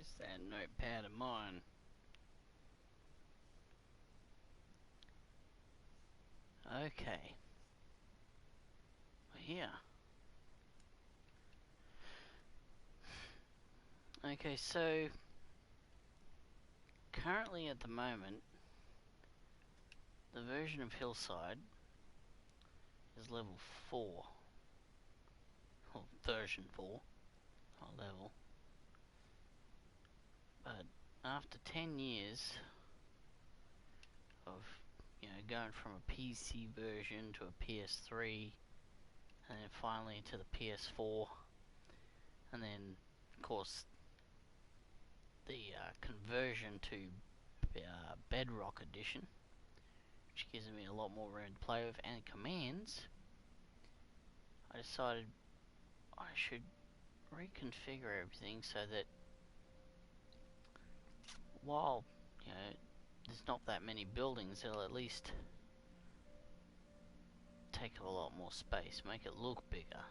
Where's that notepad of mine? Okay. We're here. Okay, so currently at the moment, the version of Hillside is level 4. Or version 4, not level. But after 10 years of, going from a PC version to a PS3, and then finally to the PS4, and then, of course, the conversion to Bedrock Edition, which gives me a lot more room to play with, and commands, I decided I should reconfigure everything so that while, there's not that many buildings, it'll at least take up a lot more space, make it look bigger.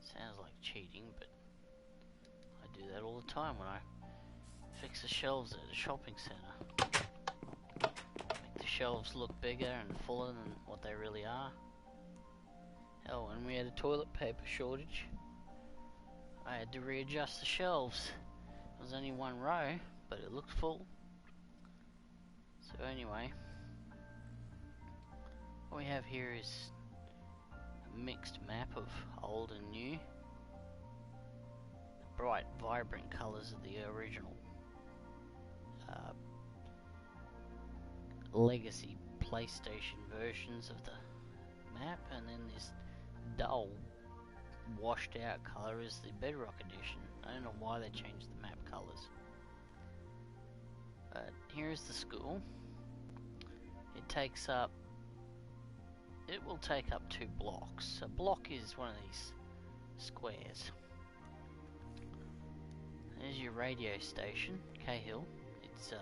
Sounds like cheating, but I do that all the time when I fix the shelves at a shopping centre. Make the shelves look bigger and fuller than what they really are. Hell, when we had a toilet paper shortage, I had to readjust the shelves. It was only one row, but it looked full. So anyway, what we have here is a mixed map of old and new. The bright, vibrant colours of the original legacy PlayStation versions of the map, and then this dull, washed out colour is the Bedrock Edition. I don't know why they changed the map colours. But here's the school. It will take up 2 blocks. A block is one of these squares. There's your radio station, Cahill. It's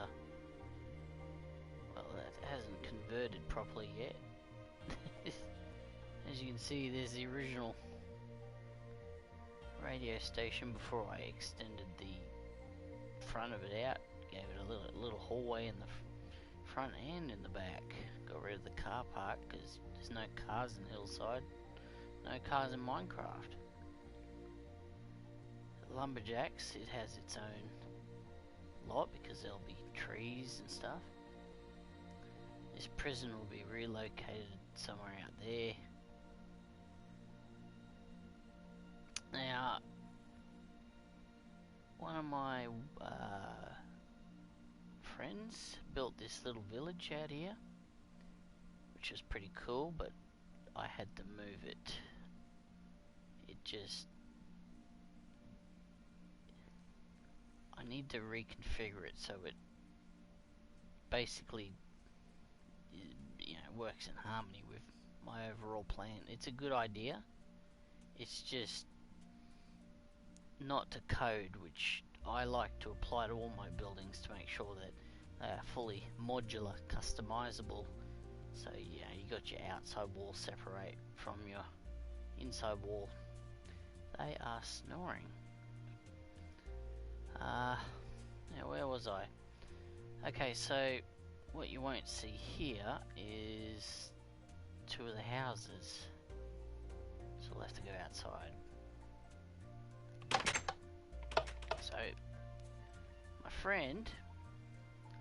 well, that hasn't converted properly yet. As you can see, there's the original radio station before I extended the front of it out, gave it a little hallway in the front and in the back. Got rid of the car park because there's no cars in Hillside, no cars in Minecraft. Lumberjacks, it has its own lot because there'll be trees and stuff. This prison will be relocated somewhere out there. Now, one of my friends built this little village out here, which was pretty cool, but I had to move it. I need to reconfigure it so it basically works in harmony with my overall plan. It's a good idea. It's just not to code, which I like to apply to all my buildings to make sure that they are fully modular, customizable. So you got your outside wall separate from your inside wall. They are snoring. Now where was I? Okay, so what you won't see here is 2 of the houses, so we'll have to go outside. So my friend,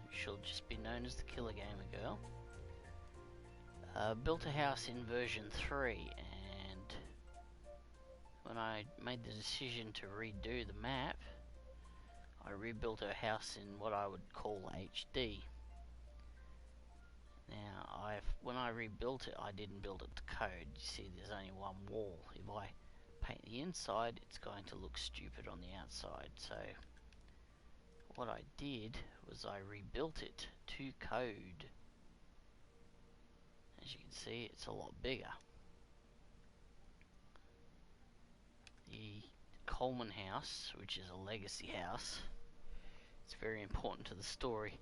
who shall just be known as the Killer Gamer Girl, built a house in version 3, and when I made the decision to redo the map, I rebuilt her house in what I would call HD. Now, when I rebuilt it, I didn't build it to code. You see, there's only one wall. If I paint the inside, it's going to look stupid on the outside. So, what I did was I rebuilt it to code. As you can see, it's a lot bigger. The Coleman house, which is a legacy house, it's very important to the story,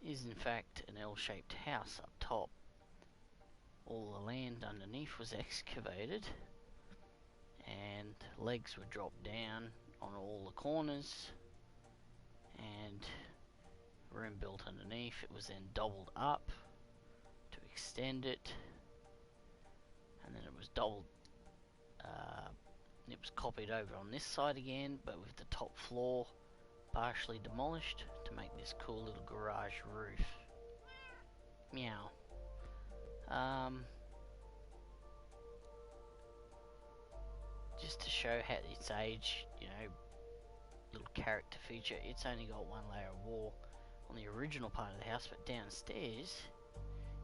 is in fact an L-shaped house up top. All the land underneath was excavated and legs were dropped down on all the corners, and room built underneath. It was then doubled up to extend it, and then it was doubled, it was copied over on this side again, but with the top floor partially demolished to make this cool little garage roof. Meow. Just to show how its age, you know, little character feature, it's only got one layer of wall on the original part of the house, but downstairs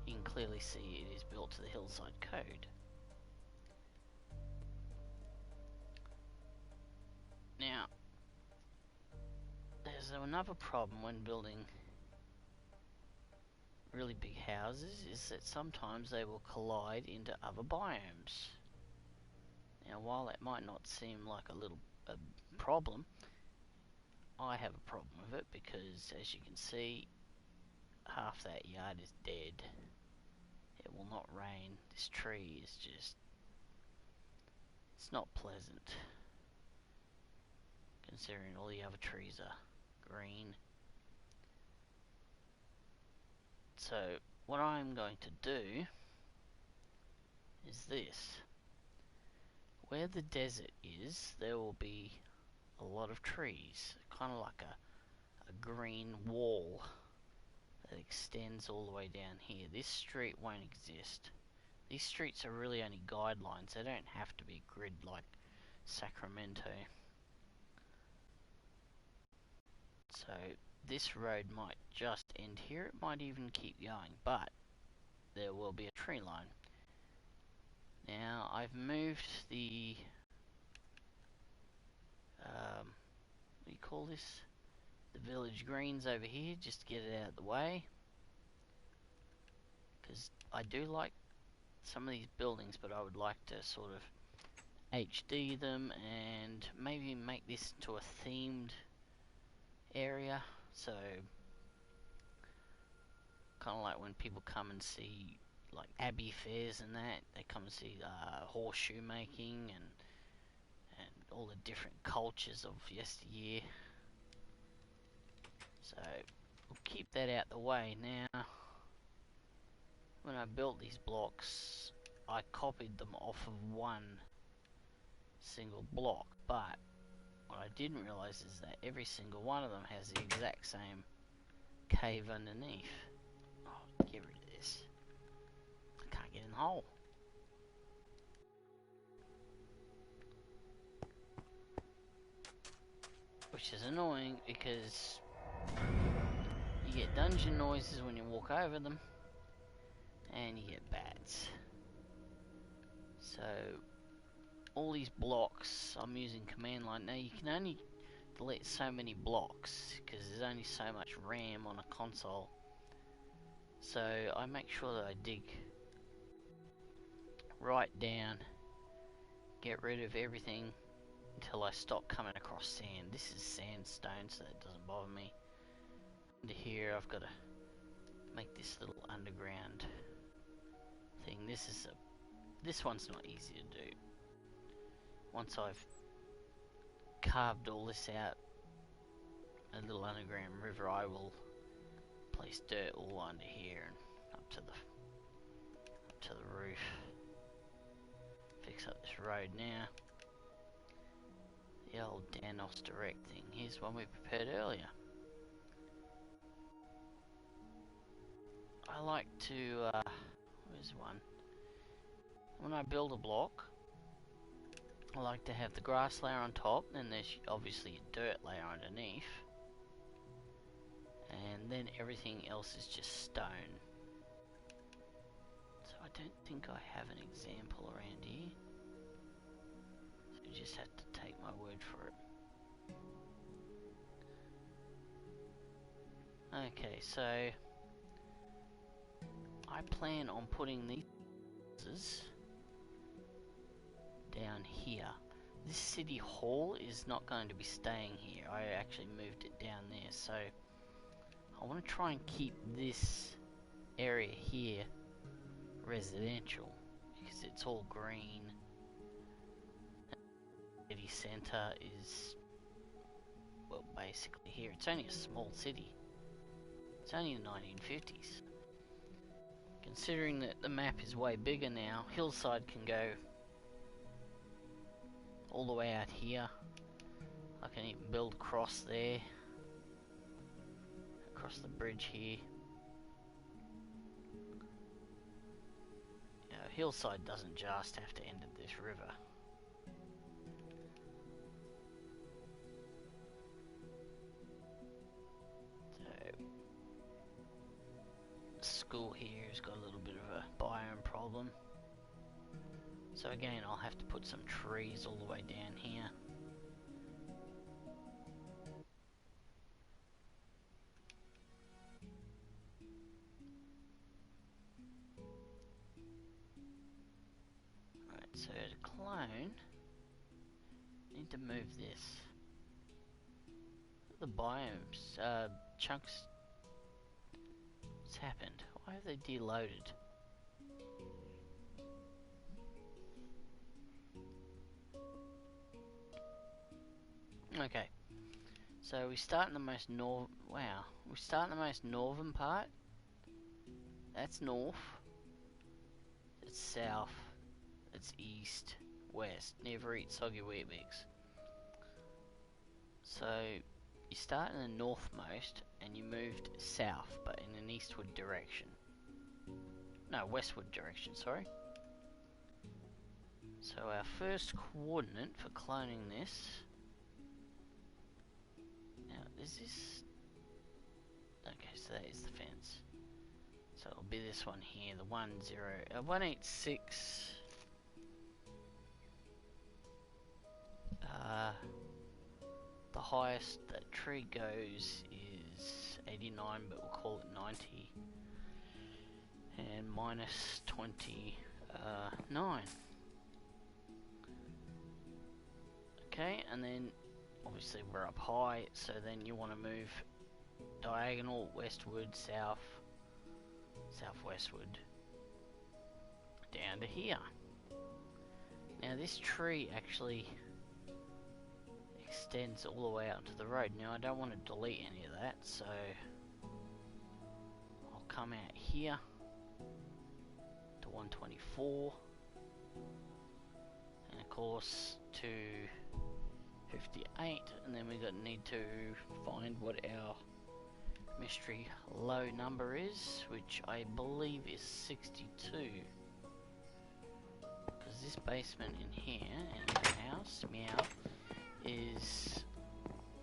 you can clearly see it is built to the Hillside code. Now, there's another problem when building really big houses, is that sometimes they will collide into other biomes. Now, while that might not seem like a problem, I have a problem with it because, as you can see, half that yard is dead. It will not rain. This tree is just, it's not pleasant, considering all the other trees are green. So what I'm going to do is this. Where the desert is, there will be a lot of trees, kind of like a green wall that extends all the way down here. This street won't exist. These streets are really only guidelines. They don't have to be grid like Sacramento. So this road might just end here. It might even keep going, but there will be a tree line. Now I've moved the what do you call this? The village greens over here, just to get it out of the way. Because I do like some of these buildings, but I would like to sort of HD them and maybe make this into a themed area. So kind of like when people come and see like Abbey fairs and that, they come and see horseshoe making and all the different cultures of yesteryear. So we'll keep that out the way. Now, when I built these blocks, I copied them off of one single block, but what I didn't realize is that every single one of them has the exact same cave underneath. Oh, get rid of this. I can't get in the hole. Which is annoying because you get dungeon noises when you walk over them, and you get bats. So all these blocks, I'm using command line. Now you can only delete so many blocks because there's only so much RAM on a console. So I make sure that I dig right down, get rid of everything until I stop coming across sand. This is sandstone, so that doesn't bother me. Under here I've got to make this little underground thing. This one's not easy to do. Once I've carved all this out, a little underground river, I will place dirt all under here and up to the roof. Fix up this road now. The old Danos Direct thing. Here's one we prepared earlier. I like to, where's one? When I build a block, I like to have the grass layer on top, and there's obviously a dirt layer underneath. And then everything else is just stone. So I don't think I have an example around here. So you just have to take my word for it. Okay, so I plan on putting these down here. This city hall is not going to be staying here. I actually moved it down there, so I want to try and keep this area here residential because it's all green. The city centre is basically here. It's only a small city. It's only the 1950s. Considering that the map is way bigger now, Hillside can go all the way out here. I can even build across there. Across the bridge here. Hillside doesn't just have to end at this river. School here has got a little bit of a biome problem, so again I'll have to put some trees all the way down here. Right, so to clone, I need to move this. The biomes, chunks. What's happened? Why have they deloaded? Okay, so we start in the most we start in the most northern part. That's north. It's south. It's east, west. Never eat soggy Weet-Bix. So you start in the northmost and you moved south, but in an eastward direction. No, westward direction, sorry. So our first coordinate for cloning this. Now, is this... Okay, so that is the fence. So it'll be this one here, the 186. The highest that tree goes is 89, but we'll call it 90. And minus 29. Okay, and then obviously we're up high, so then you want to move diagonal westward, south, southwestward, down to here. Now this tree actually extends all the way out to the road. Now I don't want to delete any of that, so I'll come out here to 124, and of course to 58, and then we need to find what our mystery low number is, which I believe is 62. Because this basement in here, and the house, meow, is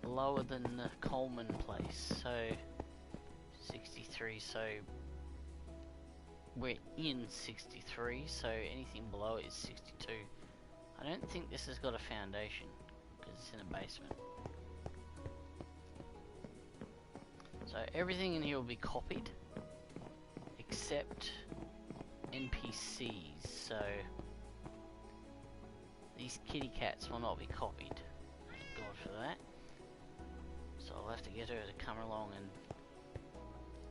lower than the Coleman place, so 63, so we're in 63, so anything below it is 62. I don't think this has got a foundation, because it's in a basement. So everything in here will be copied, except NPCs, so these kitty cats will not be copied. Thank God for that. So I'll have to get her to come along and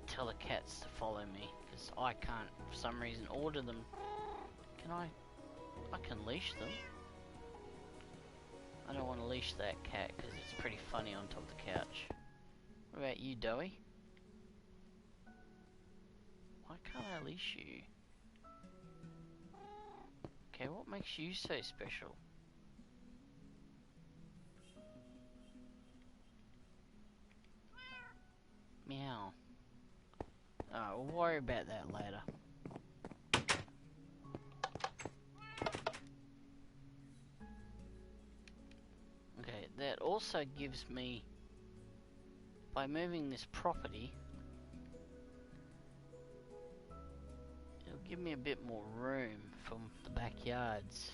tell the cats to follow me, because I can't, for some reason, order them. Can I can leash them. I don't want to leash that cat, because it's pretty funny on top of the couch. What about you, Doey? Why can't I leash you? Okay, what makes you so special? Meow. Alright, we'll worry about that later. Okay, that also gives me, by moving this property, it'll give me a bit more room from the backyards.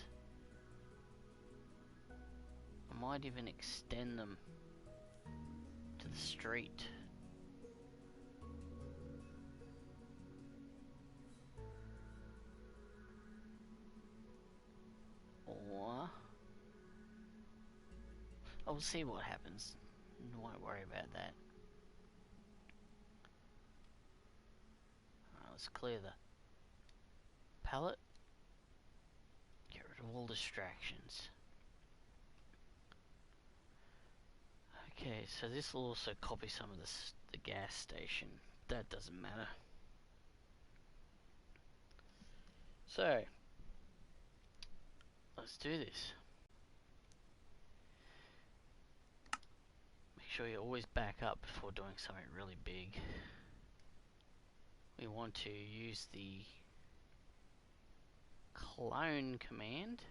I might even extend them to the street. Or we'll see what happens. Won't worry about that. Alright, let's clear the palette. Get rid of all distractions. Okay, so this will also copy some of the gas station. That doesn't matter. So, let's do this. Make sure you always back up before doing something really big. We want to use the clone command.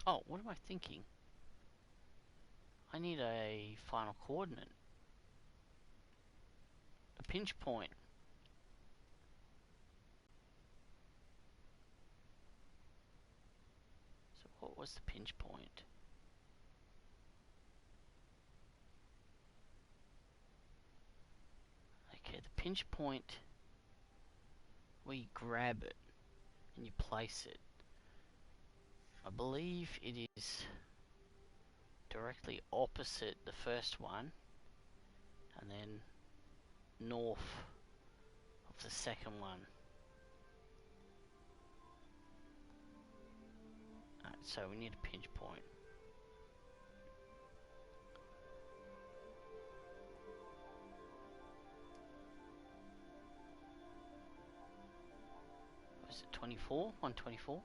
Oh, what am I thinking? I need a final coordinate. A pinch point. So what was the pinch point? Okay, the pinch point, where you grab it and you place it. I believe it is directly opposite the first one and then north of the second one. Alright, so we need a pinch point. Was it 24? 124?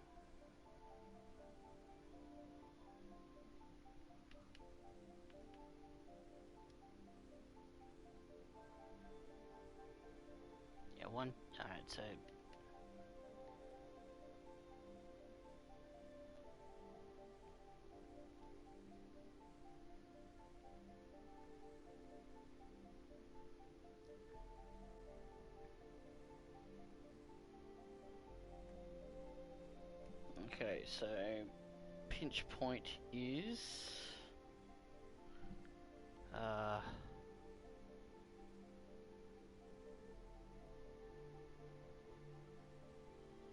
Yeah, one. Alright, so okay, so pinch point is God,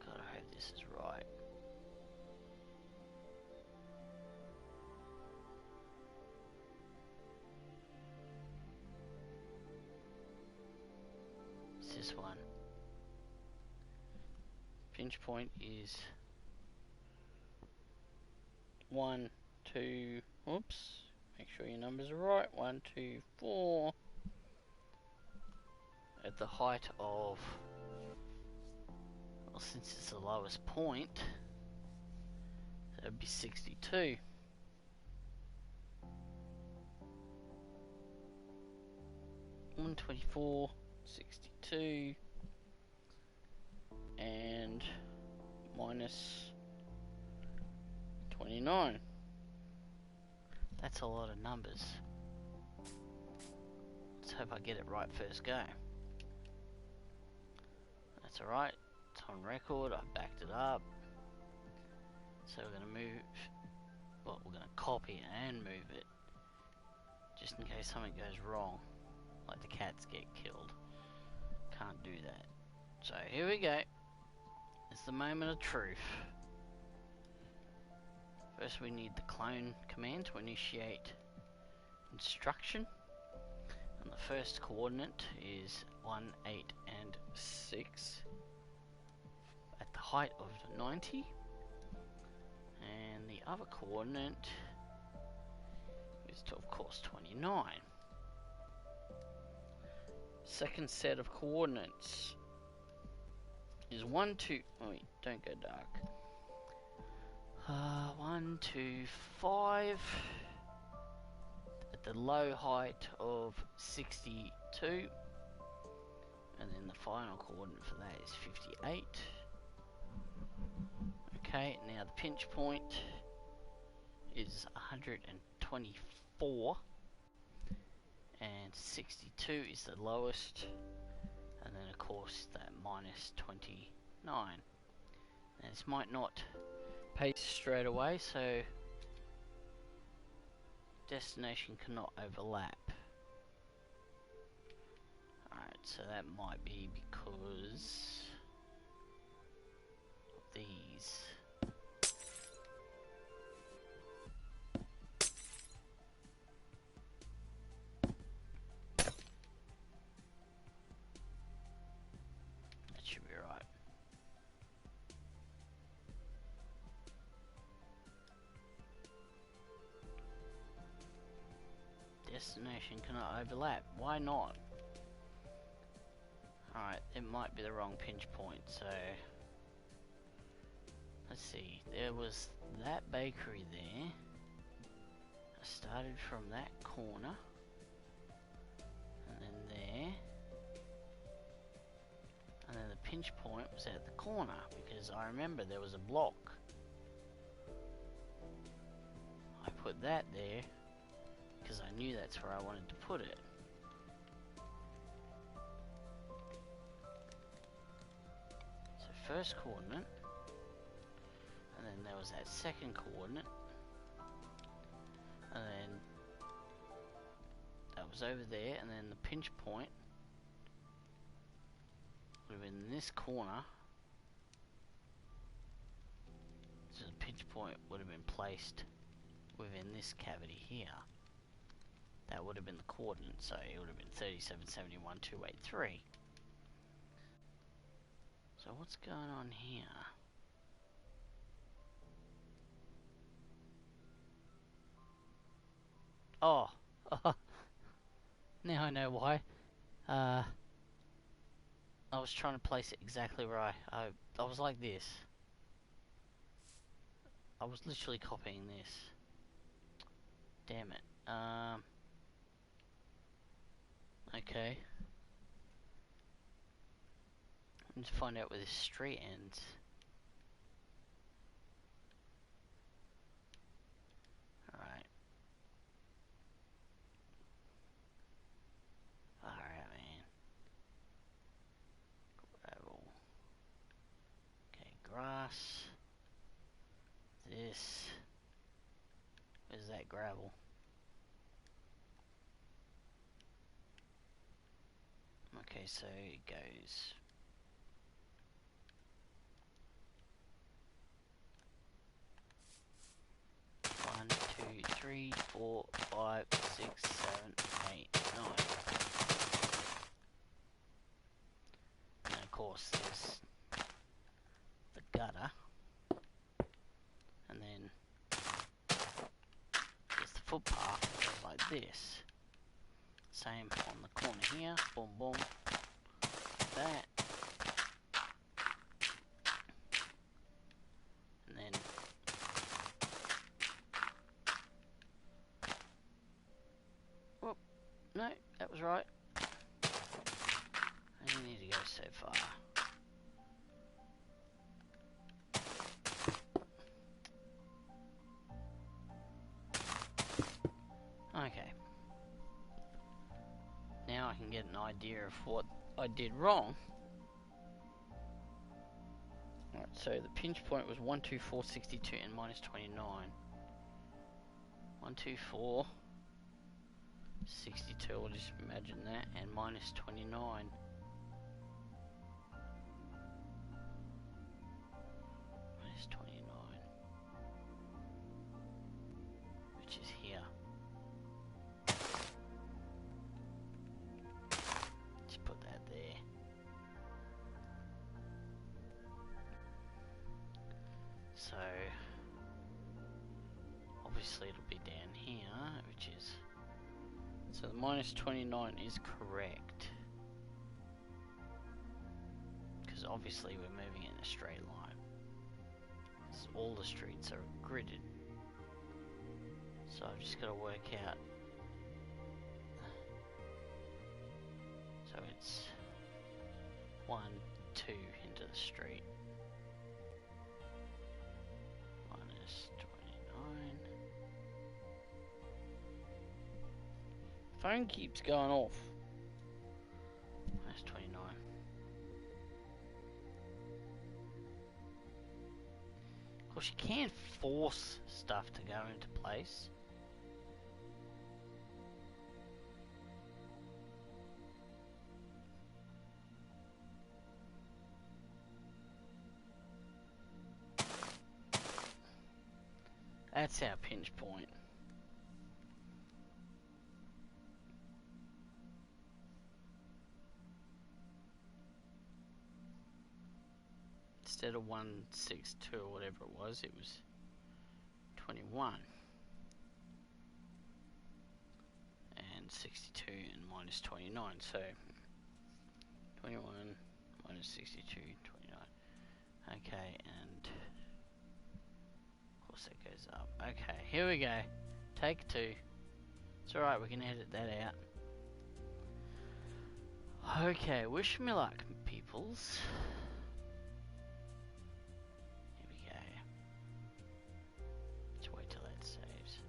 I hope this is right. It's this one. Pinch point is 1, 2, oops, make sure your numbers are right, 1, 2, 4, at the height of, well, since it's the lowest point, that would be 62. One 24, 62, and minus 29. That's a lot of numbers. Let's hope I get it right first go. That's alright, it's on record, I backed it up. So we're going to move, well, we're going to copy it and move it, just in case something goes wrong, like the cats get killed. Can't do that. So here we go. It's the moment of truth. First we need the clone command to initiate instruction. And the first coordinate is 1, 8, and 6 at the height of 90. And the other coordinate is, of course, 29. Second set of coordinates is 1, 2, oh wait, don't go dark. 1, 2, 5 at the low height of 62, and then the final coordinate for that is 58. Okay, now the pinch point is 124, and 62 is the lowest, and then of course that minus 29. Now this might not paste straight away, so destination cannot overlap. Alright, so that might be because of these. That should be right. Destination cannot overlap. Why not? Alright, it might be the wrong pinch point, so... Let's see, there was that bakery there. I started from that corner. And then there. And then the pinch point was at the corner, because I remember there was a block. I put that there, because I knew that's where I wanted to put it. So first coordinate, and then there was that second coordinate, and then that was over there, and then the pinch point would have been in this corner. So the pinch point would have been placed within this cavity here. That would have been the coordinate, so it would have been 37, 71, 283. So what's going on here? Oh, now I know why. I was trying to place it exactly right. I was like this. I was literally copying this. Damn it. Okay. I need to find out where this street ends. Alright. Alright, man. Gravel. Okay, grass. This. Where's that gravel? Okay, so it goes. One, two, three, 4, 5, 6, 7, 8, 9. And then of course there's the gutter. And then there's the footpath that goes like this. Same on the corner here. Boom, boom. Like that. And then whoop. No, that was right. I didn't need to go so far. Okay. Now I can get an idea of what I did wrong. Alright, so the pinch point was 12462 and minus 29. 12462, I'll just imagine that, and minus 29. Minus 29. Which is here. Just put that there. So obviously it'll be down here, which is, so the minus 29 is correct, because obviously we're moving in a straight line. So all the streets are gridded, so I've just got to work out. So it's 1, 2 into the street. Minus 29. Phone keeps going off. Minus 29. Of course, you can't force stuff to go into place. That's our pinch point. Instead of 162 or whatever it was 21. And 62 and minus 29, so 21 minus 62, 29. Okay, and of course that goes up. Okay, here we go. Take 2. It's alright, we can edit that out. Okay, wish me luck, peoples. Here we go. Let's wait till that saves.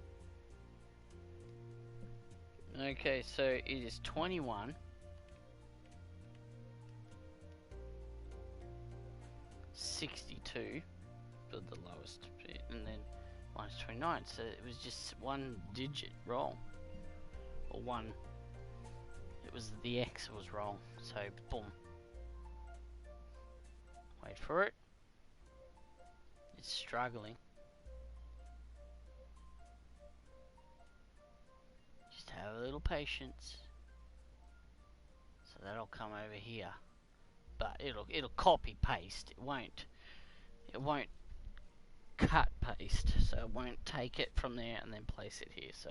Okay, so it is 21. 62 for the lowest bit, and then minus 29, so it was just one digit wrong, or one, it was the X was wrong, so boom. Wait for it. It's struggling. Just have a little patience. So that'll come over here, but it'll copy paste. It won't cut paste, so it won't take it from there and then place it here. So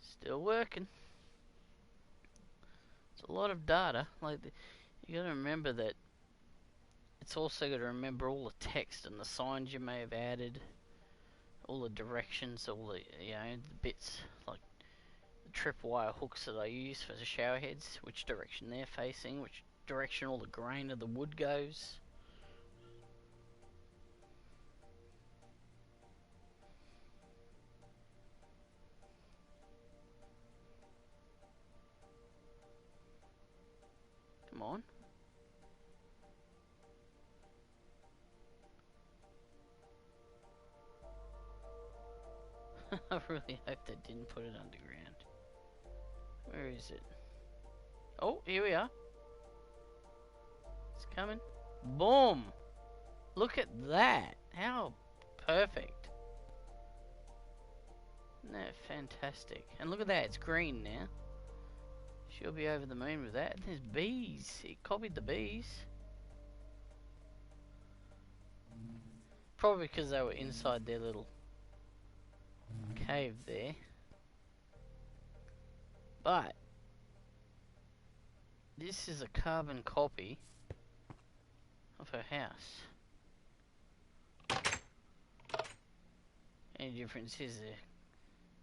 still working. It's a lot of data. Like you got to remember that. It's also got to remember all the text and the signs you may have added, all the directions, all the the bits like the tripwire hooks that I use for the shower heads, which direction they're facing, which direction all the grain of the wood goes. Come on. I really hope they didn't put it underground. Where is it? Oh, here we are. It's coming. Boom! Look at that. How perfect. Isn't that fantastic? And look at that, it's green now. She'll be over the moon with that. There's bees. It copied the bees. Probably because they were inside their little cave there. But this is a carbon copy of her house. Only difference is a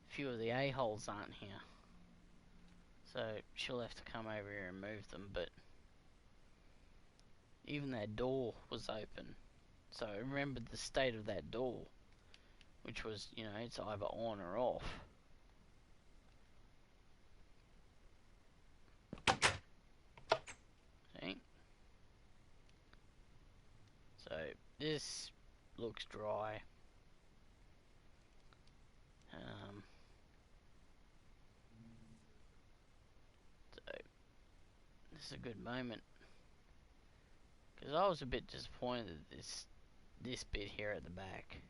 few of the a-holes aren't here. So she'll have to come over here and move them, but even that door was open. So I remembered the state of that door, which was, it's either on or off. See? So this looks dry. So this is a good moment, because I was a bit disappointed at this bit here at the back.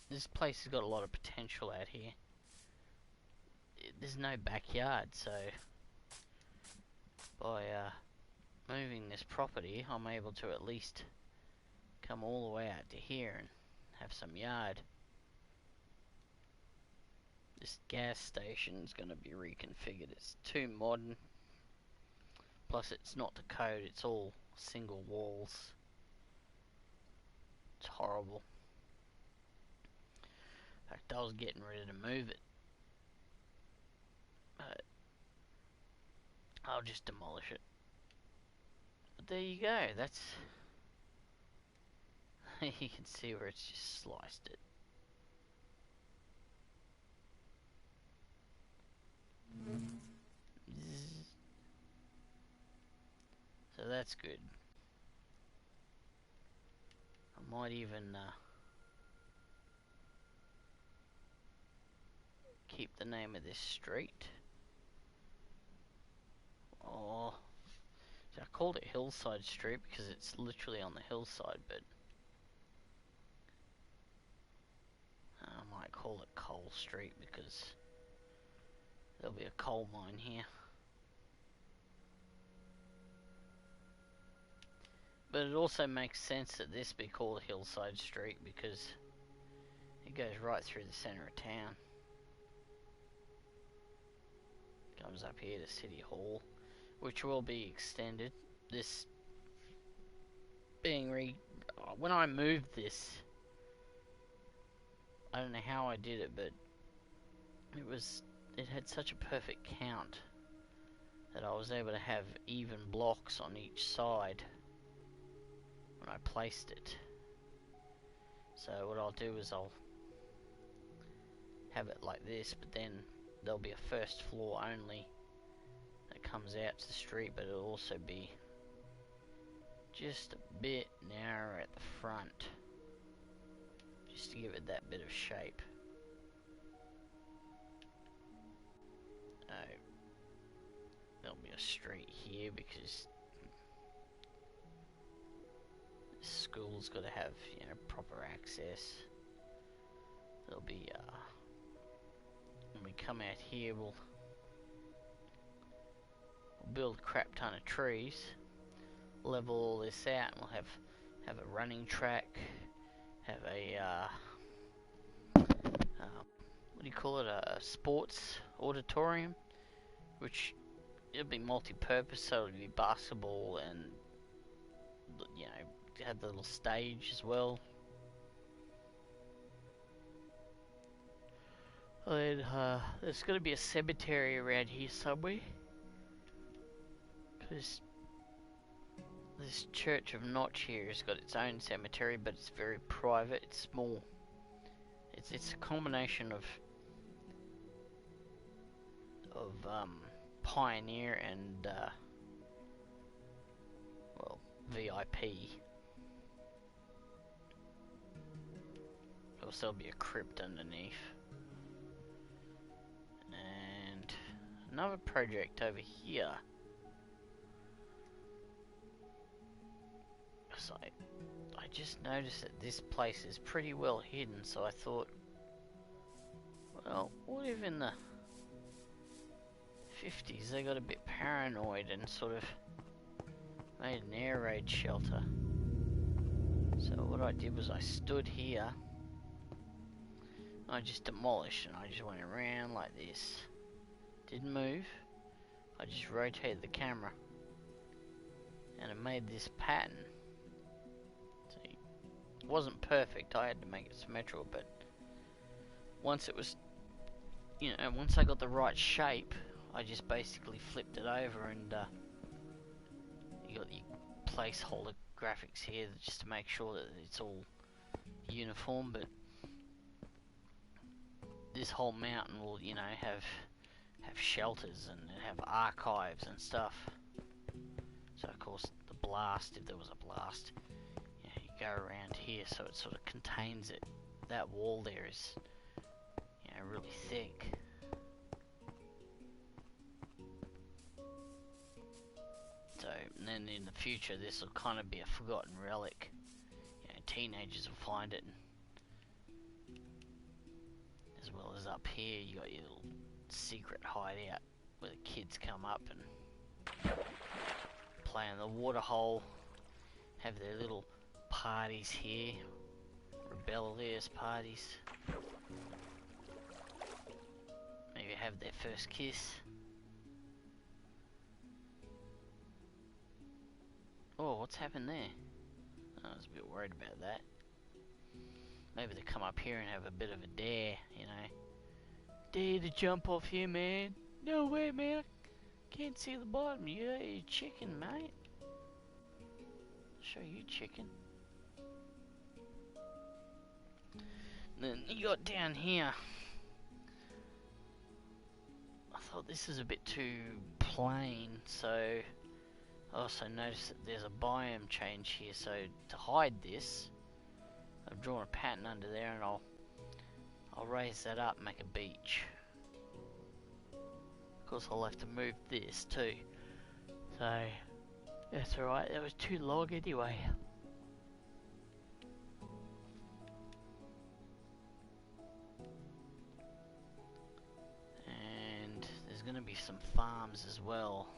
This place has got a lot of potential out here. There's no backyard, so by moving this property, I'm able to at least come all the way out to here and have some yard. This gas station is going to be reconfigured. It's too modern. Plus, it's not the code. It's all single walls. It's horrible. In fact, I was getting ready to move it. But I'll just demolish it. But there you go. That's... you can see where it's just sliced it. So that's good. I might even keep the name of this street. Oh, so I called it Hillside Street because it's literally on the hillside, but I might call it Coal Street because there'll be a coal mine here. But it also makes sense that this be called Hillside Street because goes right through the centre of town. Comes up here to City Hall, which will be extended. This being when I moved this, I don't know how I did it, but it had such a perfect count that I was able to have even blocks on each side when I placed it. So what I'll do is I'll have it like this, but then there'll be a first floor only that comes out to the street, but it'll also be just a bit narrower at the front, just to give it that bit of shape. There'll be a street here because the school's got to have, you know, proper access. There'll be when we come out here, we'll build a crap ton of trees, level all this out, and we'll have a running track, have a what do you call it, a sports auditorium, which it'll be multi-purpose, so it'll be basketball and, you know, have the little stage as well. And there's going to be a cemetery around here somewhere, because this Church of Notch here has got its own cemetery, but it's very private. It's small. It's a combination of Pioneer and well, VIP. Also, there'll be a crypt underneath. And another project over here. So I just noticed that this place is pretty well hidden, so I thought, well, what if in the 50s they got a bit paranoid and sort of made an air raid shelter. So what I did was I stood here, I just demolished, and I just went around like this. Didn't move, I just rotated the camera and it made this pattern. See, it wasn't perfect, I had to make it symmetrical, but once it was, you know, once I got the right shape, I just basically flipped it over, and you got your placeholder graphics here just to make sure that it's all uniform. But this whole mountain will, you know, have shelters and have archives and stuff. So of course the blast, if there was a blast, you know, you go around here, so it sort of contains it. That wall there is, you know, really thick. So, and then in the future, this will kind of be a forgotten relic. You know, teenagers will find it. As well as up here, you got your little secret hideout where the kids come up and play in the water hole, have their little parties here, rebellious parties. Maybe have their first kiss. Oh, what's happened there? I was a bit worried about that. Maybe they come up here and have a bit of a dare, you know. Dare to jump off here, man. No way, man. I can't see the bottom. Yeah, you chicken, mate. I'll show you chicken. Then you got down here. I thought this is a bit too plain, so I also noticed that there's a biome change here, so to hide this, I've drawn a pattern under there, and I'll raise that up and make a beach. Of course I'll have to move this too, so that's alright, that was too long anyway. And there's gonna be some farms as well.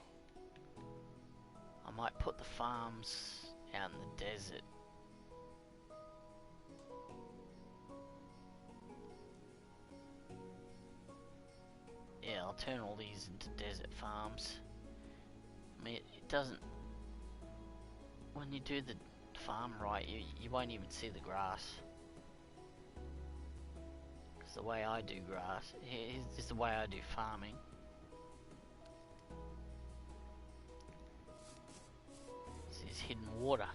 I might put the farms out in the desert. yeah, I'll turn all these into desert farms. I mean, it doesn't, when you do the farm right, you won't even see the grass. Because the way I do grass, is the way I do farming. This is hidden water.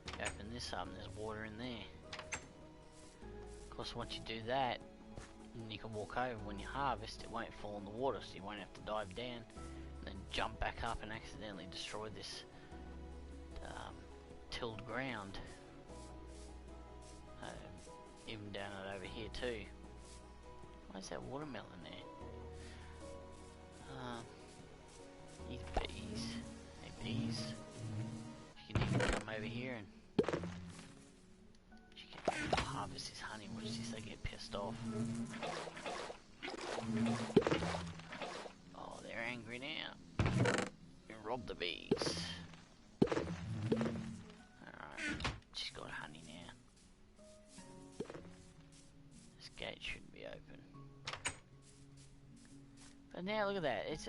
You open this up and there's water in there. Of course, once you do that, and you can walk over when you harvest, it won't fall in the water, so you won't have to dive down and then jump back up and accidentally destroy this tilled ground. Even down it over here too. Why is that watermelon there? These bees. Hey bees. You can even come over here and you can harvest this honey. Watch this, they get pissed off. Oh, they're angry now. You robbed the bees. Alright, she's got honey now. This gate shouldn't be open. But now look at that. It's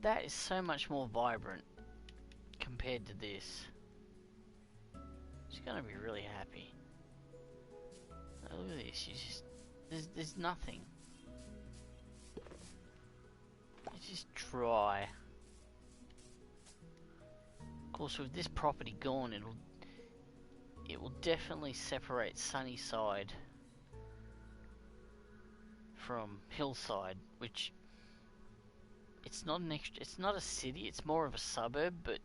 that is so much more vibrant compared to this. She's gonna be really happy. Oh, look at this. She's just there's nothing. It's just dry. Of course, with this property gone, it will definitely separate Sunnyside from Hillside, which it's not a city, it's more of a suburb, but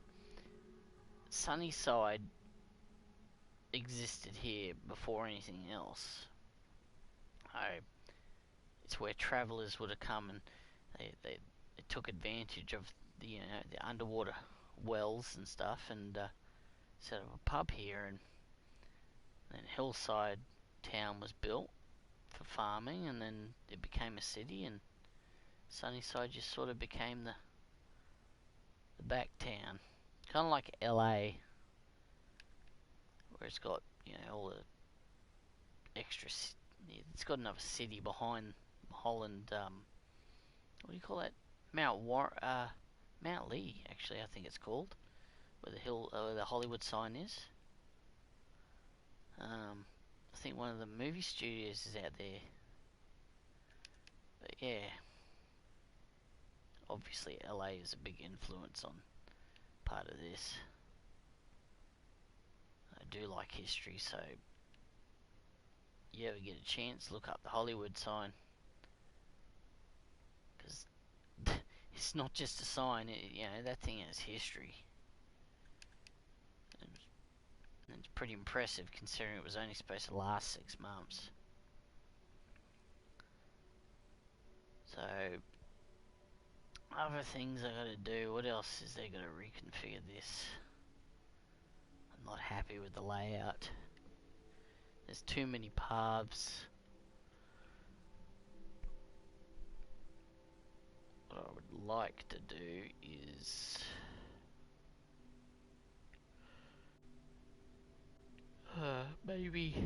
Sunnyside existed here before anything else. It's where travellers would have come and they took advantage of the the underwater wells and stuff and set up a pub here, and then Hillside town was built for farming, and then it became a city, and Sunnyside just sort of became the back town, kind of like LA, where it's got, you know, all the extra. It's got another city behind Holland. What do you call that? Mount Lee, actually, I think it's called, where the Hollywood sign is. I think one of the movie studios is out there. But yeah, obviously LA is a big influence on part of this. I do like history, so you ever get a chance, look up the Hollywood sign, because it's not just a sign. You know, that thing has history. And it's pretty impressive considering it was only supposed to last 6 months. So, other things I gotta do. What else is there? Gotta reconfigure this. I'm not happy with the layout. There's too many paths. What I would like to do is maybe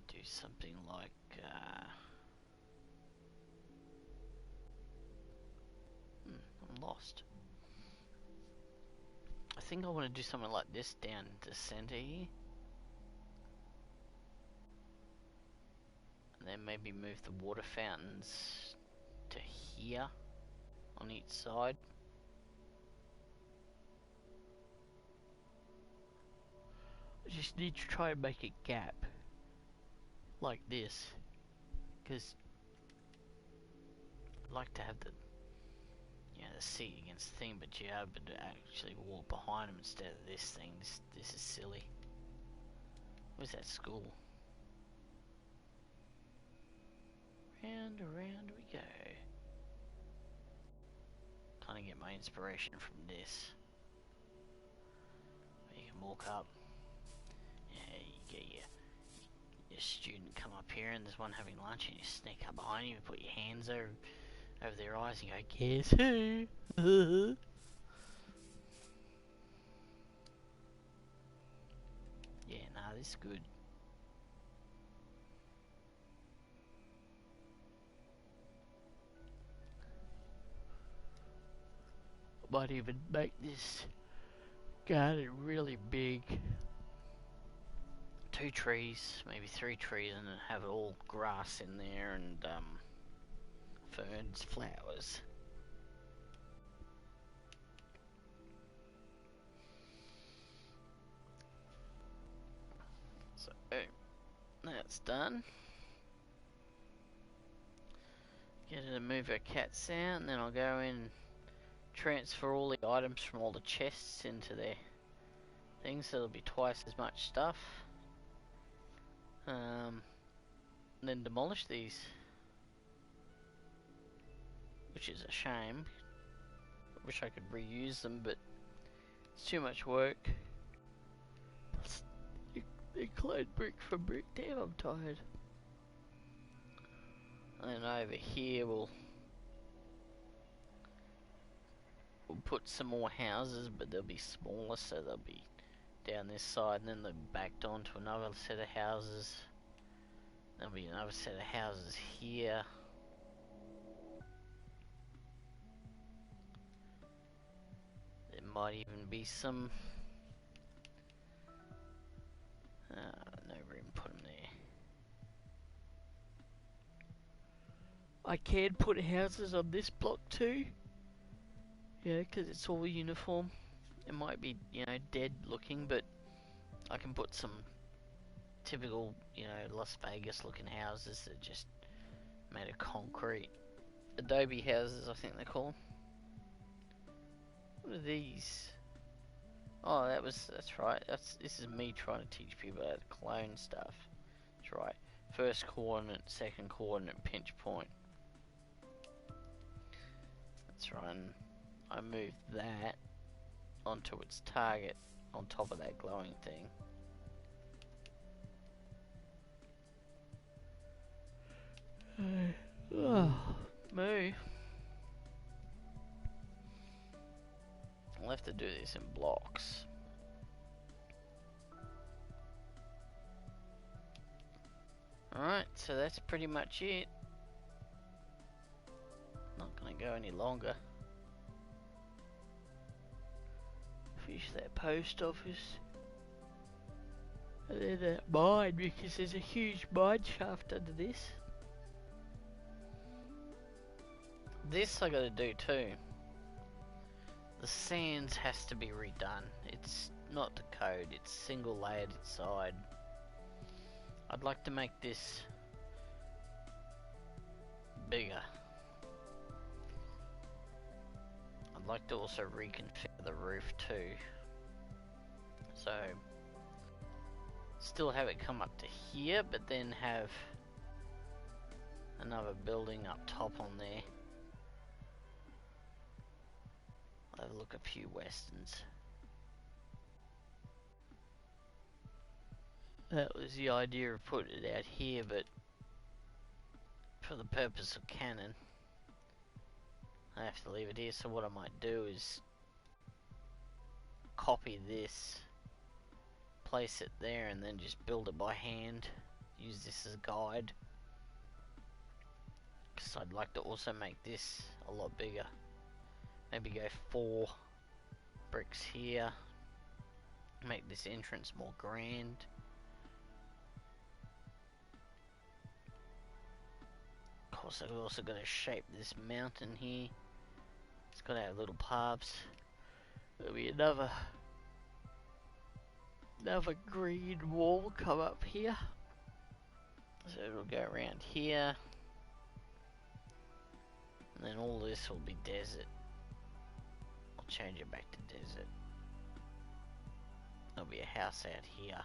do something like I'm lost. I think I want to do something like this down the center here, and then maybe move the water fountains to here on each side. I just need to try and make a gap like this, because I like to have the seat against the thing, but you are able to actually walk behind them instead of this thing. This is silly. Where's that school? Round around we go. Kind of get my inspiration from this. You can walk up. Yeah, you get your student come up here, and there's one having lunch, and you sneak up behind him and put your hands over their eyes and go, guess who? this good. Might even make this garden really big. 2 trees, maybe 3 trees, and then have all grass in there and ferns, flowers. So that's done. Get her to move her cats out, and then I'll go in and transfer all the items from all the chests into their things, so there'll be twice as much stuff. And then demolish these, which is a shame. I wish I could reuse them, but it's too much work. Include brick for brick. Damn, I'm tired. And over here we'll put some more houses, but they'll be smaller, so they'll be down this side, and then they'll be backed onto another set of houses. There'll be another set of houses here. There might even be some no room to put them there. I can put houses on this block too. Yeah, because it's all uniform. It might be, you know, dead looking, but I can put some typical, you know, Las Vegas looking houses that are just made of concrete. Adobe houses, I think they call them. What are these? Oh, that's right. This is me trying to teach people how to clone stuff. That's right. First coordinate, second coordinate, pinch point. That's right. And I moved that onto its target on top of that glowing thing. Moo. I'll have to do this in blocks. Alright, so that's pretty much it. Not gonna go any longer. Finish that post office. And then that mine, because there's a huge mine shaft under this. This I gotta do too. The sands has to be redone. It's not the code, it's single layered inside. I'd like to make this bigger. I'd like to also reconfigure the roof too. So, still have it come up to here, but then have another building up top on there. I'll have a look at a few westerns. That was the idea of putting it out here, but for the purpose of canon, I have to leave it here. So what I might do is copy this, place it there, and then just build it by hand. Use this as a guide, because I'd like to also make this a lot bigger. Maybe go 4 bricks here, make this entrance more grand. Of course, I've also got to shape this mountain here. It's got to have little paths. There'll be another green wall come up here. So it'll go around here. And then all this will be desert. I'll change it back to desert. There'll be a house out here.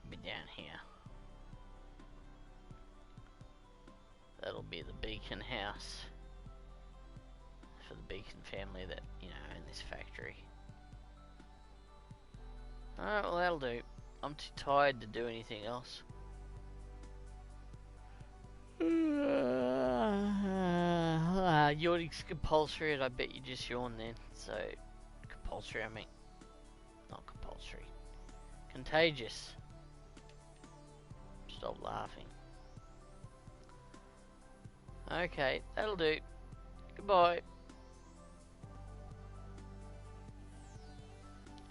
Be down here. That'll be the Beacon house for the Beacon family that, you know, in this factory. Alright, well that'll do. I'm too tired to do anything else. Yawning's compulsory, and I bet you just yawn then. So, compulsory, I mean. Not compulsory. Contagious. Stop laughing. Okay, that'll do. Goodbye.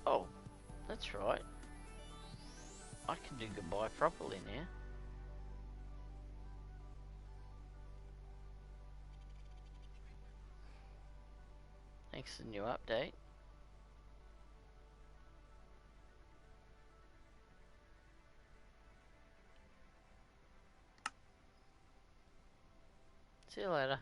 Oh, that's right. I can do goodbye properly now. Thanks for the new update. See you later.